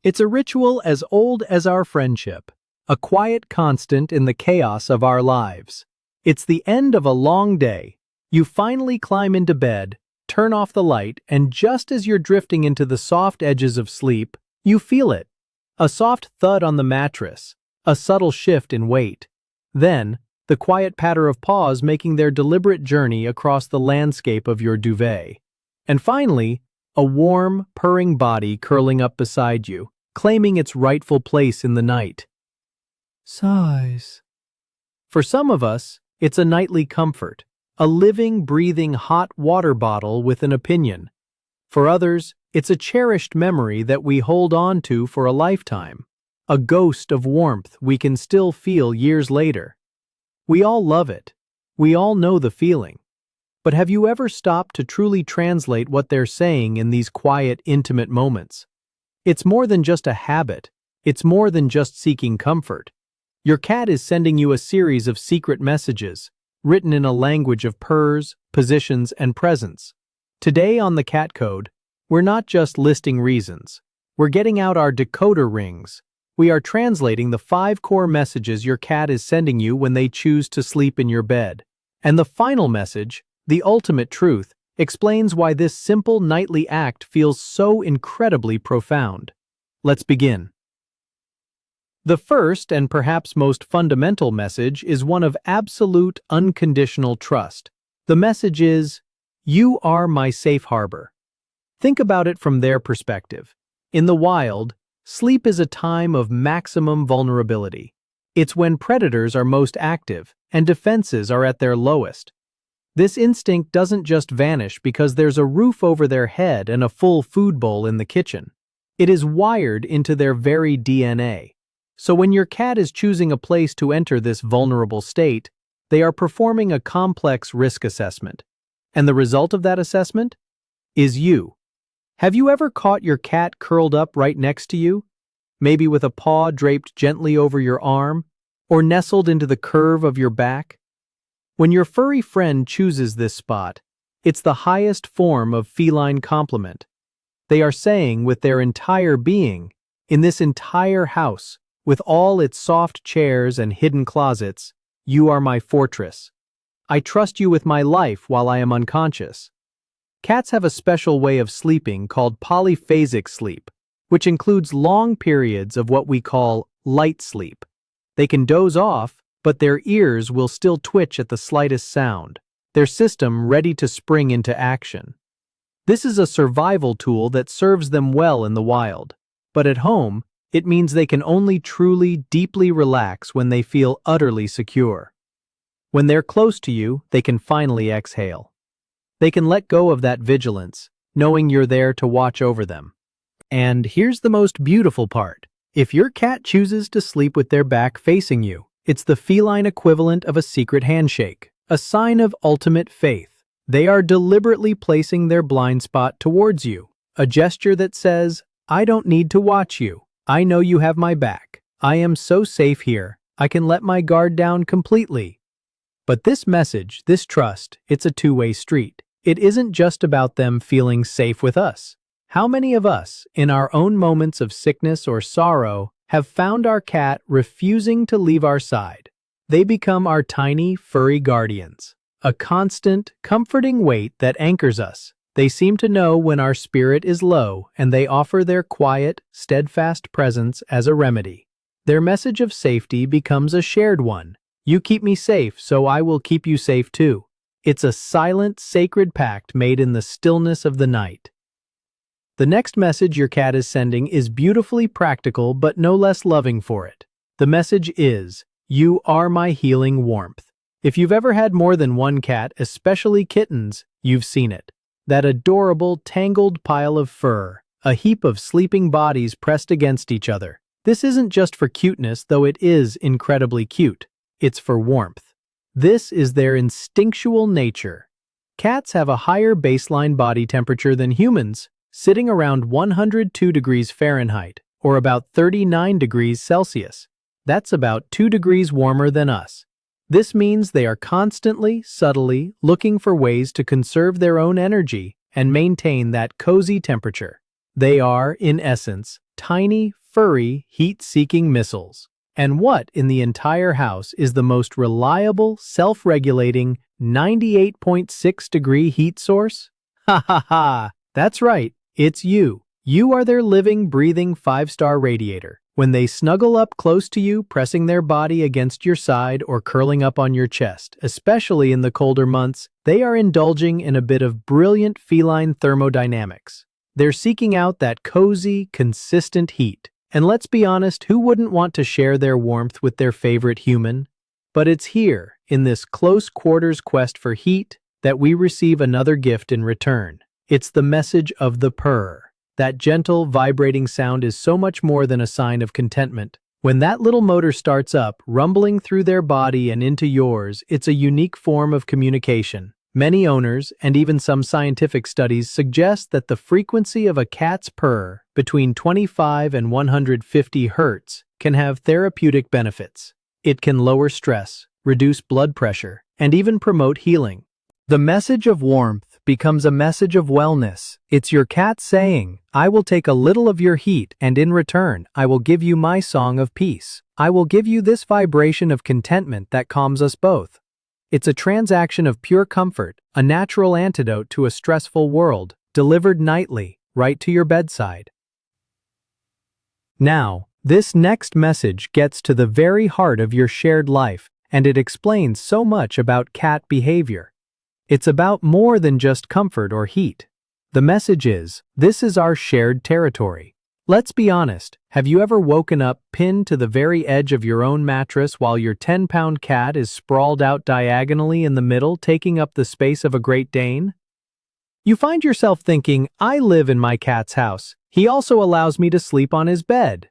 It's a ritual as old as our friendship, a quiet constant in the chaos of our lives. It's the end of a long day. You finally climb into bed, turn off the light, and just as you're drifting into the soft edges of sleep, you feel it. A soft thud on the mattress, a subtle shift in weight. Then, the quiet patter of paws making their deliberate journey across the landscape of your duvet. And finally, a warm, purring body curling up beside you, claiming its rightful place in the night. Sighs. For some of us, it's a nightly comfort, a living, breathing hot water bottle with an opinion. For others, it's a cherished memory that we hold on to for a lifetime, a ghost of warmth we can still feel years later. We all love it. We all know the feeling. But have you ever stopped to truly translate what they're saying in these quiet, intimate moments? It's more than just a habit. It's more than just seeking comfort. Your cat is sending you a series of secret messages, written in a language of purrs, positions, and presence. Today on the Cat Code, we're not just listing reasons. We're getting out our decoder rings. We are translating the 5 core messages your cat is sending you when they choose to sleep in your bed. And the final message, the ultimate truth, explains why this simple nightly act feels so incredibly profound. Let's begin. The first and perhaps most fundamental message is one of absolute, unconditional trust. The message is, "You are my safe harbor." Think about it from their perspective. In the wild, sleep is a time of maximum vulnerability. It's when predators are most active and defenses are at their lowest. This instinct doesn't just vanish because there's a roof over their head and a full food bowl in the kitchen. It is wired into their very DNA. So when your cat is choosing a place to enter this vulnerable state, they are performing a complex risk assessment. And the result of that assessment is you. Have you ever caught your cat curled up right next to you? Maybe with a paw draped gently over your arm, or nestled into the curve of your back? When your furry friend chooses this spot, it's the highest form of feline compliment. They are saying with their entire being, in this entire house, with all its soft chairs and hidden closets, you are my fortress. I trust you with my life while I am unconscious. Cats have a special way of sleeping called polyphasic sleep, which includes long periods of what we call light sleep. They can doze off, but their ears will still twitch at the slightest sound, their system ready to spring into action. This is a survival tool that serves them well in the wild, but at home, it means they can only truly, deeply relax when they feel utterly secure. When they're close to you, they can finally exhale. They can let go of that vigilance, knowing you're there to watch over them. And here's the most beautiful part. If your cat chooses to sleep with their back facing you, it's the feline equivalent of a secret handshake, a sign of ultimate faith. They are deliberately placing their blind spot towards you, a gesture that says, "I don't need to watch you. I know you have my back. I am so safe here. I can let my guard down completely." But this message, this trust, it's a two-way street. It isn't just about them feeling safe with us. How many of us, in our own moments of sickness or sorrow, have found our cat refusing to leave our side? They become our tiny, furry guardians, a constant, comforting weight that anchors us. They seem to know when our spirit is low, and they offer their quiet, steadfast presence as a remedy. Their message of safety becomes a shared one. You keep me safe, so I will keep you safe too. It's a silent, sacred pact made in the stillness of the night. The next message your cat is sending is beautifully practical but no less loving for it. The message is, "You are my healing warmth." If you've ever had more than one cat, especially kittens, you've seen it. That adorable, tangled pile of fur, a heap of sleeping bodies pressed against each other. This isn't just for cuteness, though it is incredibly cute. It's for warmth. This is their instinctual nature. Cats have a higher baseline body temperature than humans, sitting around 102 degrees Fahrenheit, or about 39 degrees Celsius. That's about 2 degrees warmer than us. This means they are constantly, subtly looking for ways to conserve their own energy and maintain that cozy temperature. They are, in essence, tiny, furry, heat-seeking missiles. And what in the entire house is the most reliable, self-regulating, 98.6-degree heat source? Ha ha ha! That's right, it's you. You are their living, breathing 5-star radiator. When they snuggle up close to you, pressing their body against your side or curling up on your chest, especially in the colder months, they are indulging in a bit of brilliant feline thermodynamics. They're seeking out that cozy, consistent heat. And let's be honest, who wouldn't want to share their warmth with their favorite human? But it's here, in this close quarters quest for heat, that we receive another gift in return. It's the message of the purr. That gentle, vibrating sound is so much more than a sign of contentment. When that little motor starts up, rumbling through their body and into yours, it's a unique form of communication. Many owners, and even some scientific studies, suggest that the frequency of a cat's purr, between 25 and 150 hertz, can have therapeutic benefits. It can lower stress, reduce blood pressure, and even promote healing. The message of warmth becomes a message of wellness. It's your cat saying, "I will take a little of your heat, and in return, I will give you my song of peace. I will give you this vibration of contentment that calms us both." It's a transaction of pure comfort, a natural antidote to a stressful world, delivered nightly, right to your bedside. Now, this next message gets to the very heart of your shared life, and it explains so much about cat behavior. It's about more than just comfort or heat. The message is, this is our shared territory. Let's be honest, have you ever woken up pinned to the very edge of your own mattress while your 10-pound cat is sprawled out diagonally in the middle, taking up the space of a Great Dane? You find yourself thinking, I live in my cat's house. He also allows me to sleep on his bed.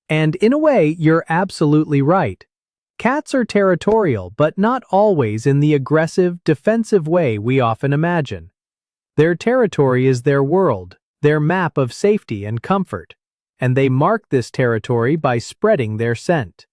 And in a way, you're absolutely right. Cats are territorial, but not always in the aggressive, defensive way we often imagine. Their territory is their world, their map of safety and comfort, and they mark this territory by spreading their scent.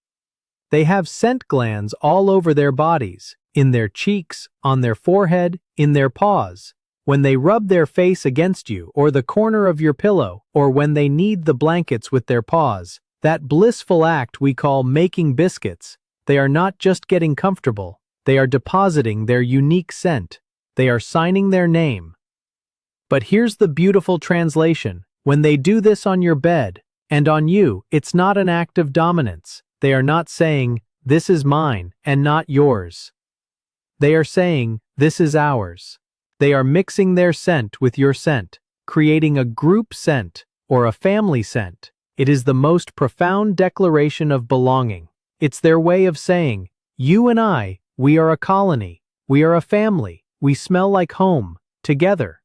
They have scent glands all over their bodies, in their cheeks, on their forehead, in their paws. When they rub their face against you or the corner of your pillow, or when they knead the blankets with their paws, that blissful act we call making biscuits, they are not just getting comfortable, they are depositing their unique scent. They are signing their name. But here's the beautiful translation. When they do this on your bed, and on you, it's not an act of dominance. They are not saying, this is mine, and not yours. They are saying, this is ours. They are mixing their scent with your scent, creating a group scent, or a family scent. It is the most profound declaration of belonging. It's their way of saying, you and I, we are a colony, we are a family, we smell like home, together.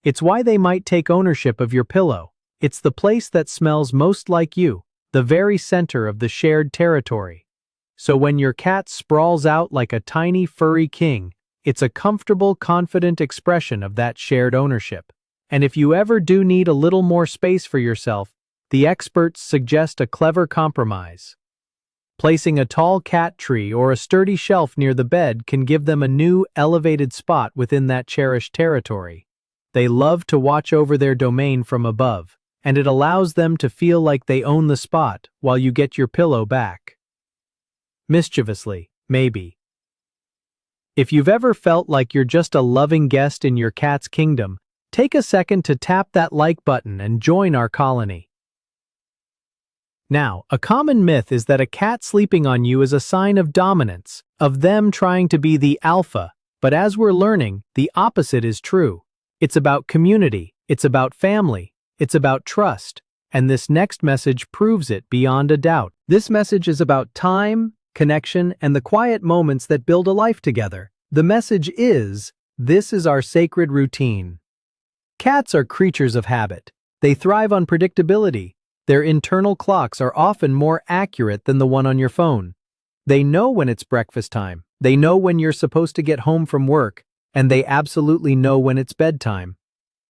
It's why they might take ownership of your pillow. It's the place that smells most like you, the very center of the shared territory. So when your cat sprawls out like a tiny furry king, it's a comfortable, confident expression of that shared ownership. And if you ever do need a little more space for yourself, the experts suggest a clever compromise. Placing a tall cat tree or a sturdy shelf near the bed can give them a new, elevated spot within that cherished territory. They love to watch over their domain from above, and it allows them to feel like they own the spot while you get your pillow back. Mischievously, maybe. If you've ever felt like you're just a loving guest in your cat's kingdom, take a second to tap that like button and join our colony. Now, a common myth is that a cat sleeping on you is a sign of dominance, of them trying to be the alpha, but as we're learning, the opposite is true. It's about community, it's about family, it's about trust, and this next message proves it beyond a doubt. This message is about time, connection, and the quiet moments that build a life together. The message is, this is our sacred routine. Cats are creatures of habit. They thrive on predictability. Their internal clocks are often more accurate than the one on your phone. They know when it's breakfast time, they know when you're supposed to get home from work, and they absolutely know when it's bedtime.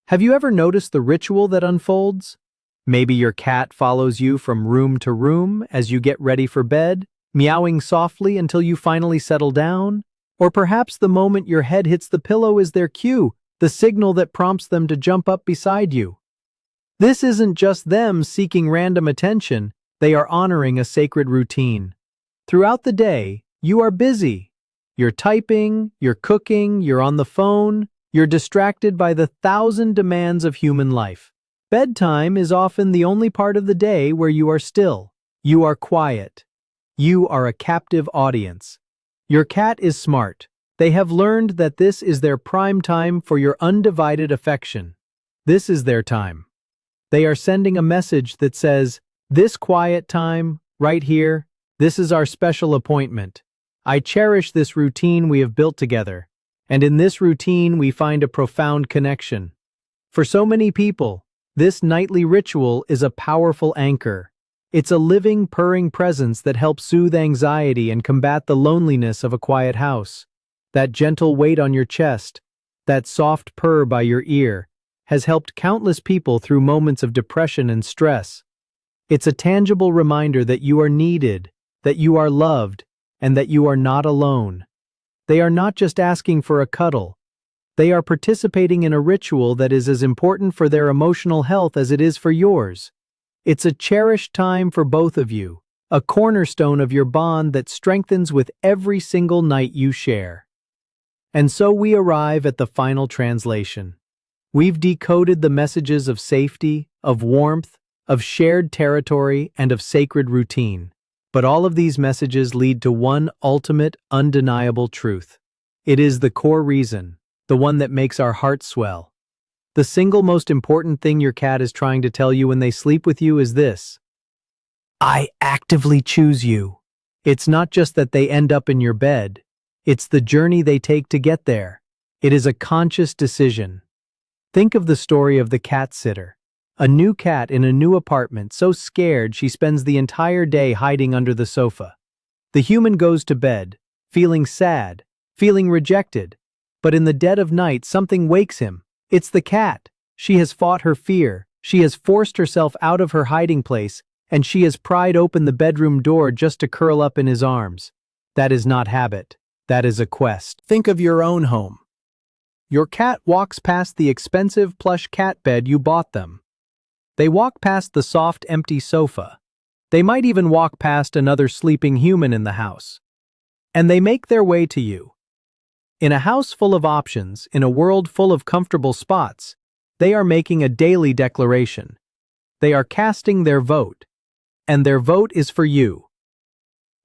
Have you ever noticed the ritual that unfolds? Maybe your cat follows you from room to room as you get ready for bed, meowing softly until you finally settle down? Or perhaps the moment your head hits the pillow is their cue, the signal that prompts them to jump up beside you. This isn't just them seeking random attention, they are honoring a sacred routine. Throughout the day, you are busy. You're typing, you're cooking, you're on the phone, you're distracted by the thousand demands of human life. Bedtime is often the only part of the day where you are still. You are quiet. You are a captive audience. Your cat is smart. They have learned that this is their prime time for your undivided affection. This is their time. They are sending a message that says, "This quiet time, right here, this is our special appointment. I cherish this routine we have built together, and in this routine we find a profound connection." For so many people, this nightly ritual is a powerful anchor. It's a living, purring presence that helps soothe anxiety and combat the loneliness of a quiet house. That gentle weight on your chest, that soft purr by your ear, has helped countless people through moments of depression and stress. It's a tangible reminder that you are needed, that you are loved, and that you are not alone. They are not just asking for a cuddle. They are participating in a ritual that is as important for their emotional health as it is for yours. It's a cherished time for both of you, a cornerstone of your bond that strengthens with every single night you share. And so we arrive at the final translation. We've decoded the messages of safety, of warmth, of shared territory, and of sacred routine. But all of these messages lead to one ultimate, undeniable truth. It is the core reason, the one that makes our hearts swell. The single most important thing your cat is trying to tell you when they sleep with you is this: I actively choose you. It's not just that they end up in your bed. It's the journey they take to get there. It is a conscious decision. Think of the story of the cat sitter. A new cat in a new apartment, so scared she spends the entire day hiding under the sofa. The human goes to bed, feeling sad, feeling rejected. But in the dead of night, something wakes him. It's the cat. She has fought her fear. She has forced herself out of her hiding place, and she has pried open the bedroom door just to curl up in his arms. That is not habit. That is a quest. Think of your own home. Your cat walks past the expensive plush cat bed you bought them. They walk past the soft, empty sofa. They might even walk past another sleeping human in the house. And they make their way to you. In a house full of options, in a world full of comfortable spots, they are making a daily declaration. They are casting their vote. And their vote is for you.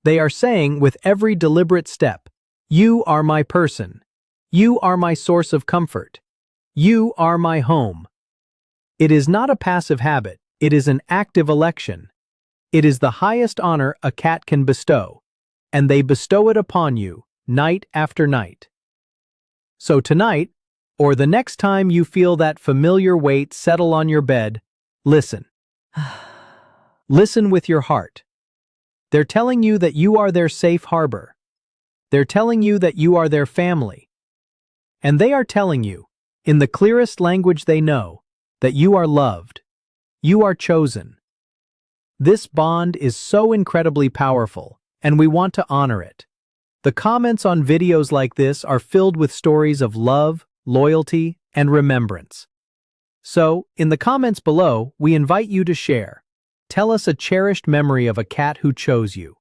They are saying with every deliberate step, "You are my person. You are my source of comfort. You are my home." It is not a passive habit, it is an active election. It is the highest honor a cat can bestow, and they bestow it upon you, night after night. So tonight, or the next time you feel that familiar weight settle on your bed, listen. Listen with your heart. They're telling you that you are their safe harbor. They're telling you that you are their family. And they are telling you, in the clearest language they know, that you are loved. You are chosen. This bond is so incredibly powerful, and we want to honor it. The comments on videos like this are filled with stories of love, loyalty, and remembrance. So, in the comments below, we invite you to share. Tell us a cherished memory of a cat who chose you.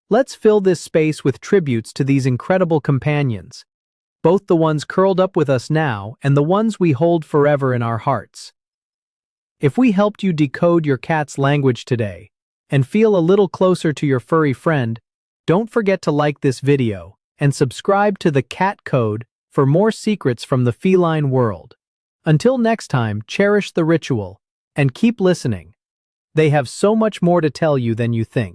Let's fill this space with tributes to these incredible companions, both the ones curled up with us now and the ones we hold forever in our hearts. If we helped you decode your cat's language today and feel a little closer to your furry friend, don't forget to like this video and subscribe to the Cat Code for more secrets from the feline world. Until next time, cherish the ritual and keep listening. They have so much more to tell you than you think.